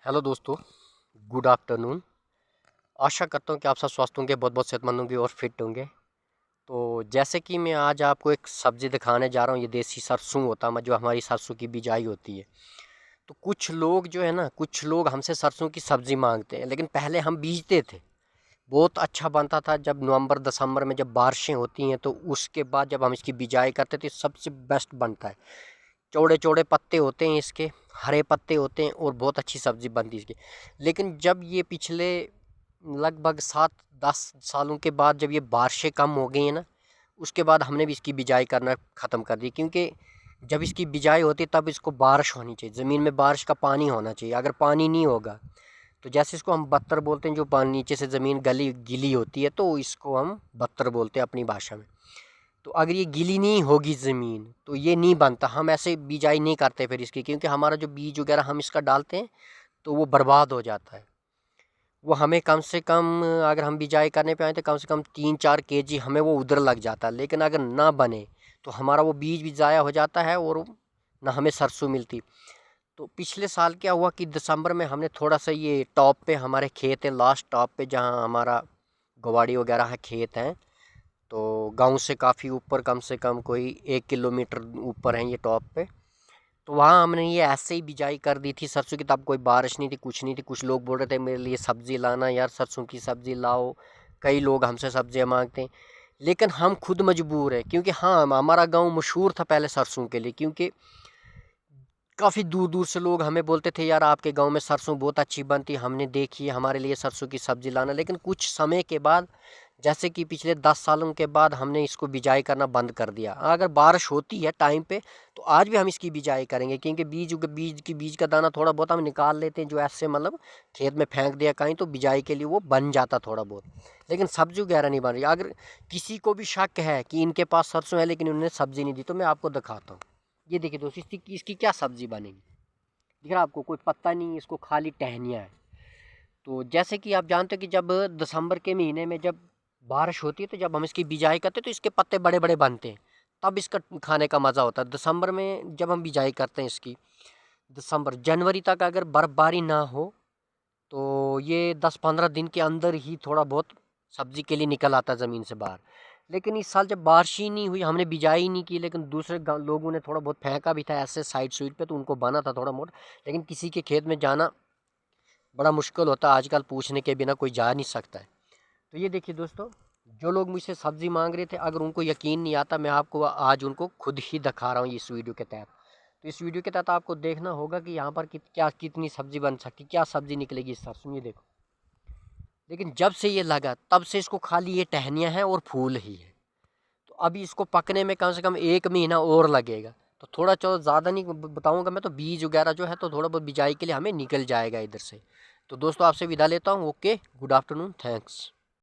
Hello दोस्तों, good afternoon. आशा करता हूँ कि आप सब स्वस्थ होंगे, बहुत बहुत सेहतमंद होंगे और फिट होंगे। तो जैसे कि मैं आज आपको एक सब्ज़ी दिखाने जा रहा हूँ, ये देसी सरसों होता है जो हमारी सरसों की बिजाई होती है। तो कुछ लोग जो है ना, कुछ लोग हमसे सरसों की सब्ज़ी मांगते हैं, लेकिन पहले हम बीजते थे, बहुत अच्छा बनता था। जब नवंबर दिसंबर में जब बारिशें होती हैं तो उसके बाद जब हम इसकी बिजाई करते थे सबसे बेस्ट बनता है। चौड़े चौड़े पत्ते होते हैं इसके, हरे पत्ते होते हैं और बहुत अच्छी सब्ज़ी बनती है इसकी। लेकिन जब ये पिछले लगभग 7-10 सालों के बाद जब ये बारिशें कम हो गई हैं ना, उसके बाद हमने भी इसकी बिजाई करना ख़त्म कर दी। क्योंकि जब इसकी बिजाई होती है तब इसको बारिश होनी चाहिए, ज़मीन में बारिश का पानी होना चाहिए। अगर पानी नहीं होगा तो जैसे इसको हम बत्तर बोलते हैं, जो पानी नीचे से ज़मीन गली गीली होती है तो इसको हम बत्तर बोलते हैं अपनी भाषा में। तो अगर ये गीली नहीं होगी ज़मीन तो ये नहीं बनता, हम ऐसे बिजाई नहीं करते फिर इसकी, क्योंकि हमारा जो बीज वगैरह हम इसका डालते हैं तो वो बर्बाद हो जाता है। वो हमें कम से कम, अगर हम बिजाई करने पे आए तो कम से कम 3-4 kg हमें वो उधर लग जाता है। लेकिन अगर ना बने तो हमारा वो बीज भी ज़ाया हो जाता है और ना हमें सरसों मिलती। तो पिछले साल क्या हुआ कि दिसंबर में हमने थोड़ा सा ये टॉप पे, हमारे खेत है लास्ट टॉप पे जहाँ हमारा गवाड़ी वगैरह है, खेत हैं, तो गांव से काफ़ी ऊपर, कम से कम कोई 1 किलोमीटर ऊपर है ये टॉप पे। तो वहाँ हमने ये ऐसे ही बिजाई कर दी थी सरसों की। तब कोई बारिश नहीं थी, कुछ नहीं थी। कुछ लोग बोल रहे थे मेरे लिए सब्ज़ी लाना यार, सरसों की सब्ज़ी लाओ। कई लोग हमसे सब्जियाँ मांगते हैं, लेकिन हम खुद मजबूर हैं। क्योंकि हाँ, हमारा गांव मशहूर था पहले सरसों के लिए, क्योंकि काफ़ी दूर दूर से लोग हमें बोलते थे यार आपके गांव में सरसों बहुत अच्छी बनती है, हमने देखी है, हमारे लिए सरसों की सब्ज़ी लाना। लेकिन कुछ समय के बाद, जैसे कि पिछले 10 सालों के बाद, हमने इसको बिजाई करना बंद कर दिया। अगर बारिश होती है टाइम पे तो आज भी हम इसकी बिजाई करेंगे, क्योंकि बीज का दाना थोड़ा बहुत हम निकाल लेते हैं, जो ऐसे मतलब खेत में फेंक दिया कहीं तो बिजाई के लिए वो बन जाता थोड़ा बहुत। लेकिन सब्जी वगैरह नहीं बन रही। अगर किसी को भी शक है कि इनके पास सरसों है लेकिन उन्होंने सब्जी नहीं दी, तो मैं आपको दिखाता हूँ। ये देखिए दोस्तों, इसकी क्या सब्जी बनेगी। दिख रहा है आपको, कोई पत्ता नहीं, इसको खाली टहनियाँ है। तो जैसे कि आप जानते हो कि जब दिसंबर के महीने में जब बारिश होती है तो जब हम इसकी बिजाई करते हैं तो इसके पत्ते बड़े बड़े बनते हैं, तब इसका खाने का मज़ा होता है। दिसंबर में जब हम बिजाई करते हैं इसकी, दिसंबर जनवरी तक अगर बर्फबारी ना हो तो ये 10-15 दिन के अंदर ही थोड़ा बहुत सब्जी के लिए निकल आता है ज़मीन से बाहर। लेकिन इस साल जब बारिश ही नहीं हुई, हमने बिजाई नहीं की, लेकिन दूसरे लोगों ने थोड़ा बहुत फेंका भी था ऐसे साइड सुइड पे, तो उनको बना था थोड़ा मोटा। लेकिन किसी के खेत में जाना बड़ा मुश्किल होता है आजकल, पूछने के बिना कोई जा नहीं सकता है। तो ये देखिए दोस्तों, जो लोग मुझसे सब्ज़ी मांग रहे थे, अगर उनको यकीन नहीं आता, मैं आपको आज उनको खुद ही दिखा रहा हूँ इस वीडियो के तहत। तो इस वीडियो के तहत आपको देखना होगा कि यहाँ पर कितनी सब्ज़ी बन सकती, क्या सब्ज़ी निकलेगी इस सरसों। ये देखो, लेकिन जब से ये लगा तब से इसको खाली ये टहनियाँ हैं और फूल ही है। तो अभी इसको पकने में कम से कम 1 महीना और लगेगा। तो थोड़ा चलो ज़्यादा नहीं बताऊँगा मैं, तो बीज वगैरह जो है तो थोड़ा बहुत बिजाई के लिए हमें निकल जाएगा इधर से। तो दोस्तों आपसे विदा लेता हूँ। Okay, good afternoon, thanks.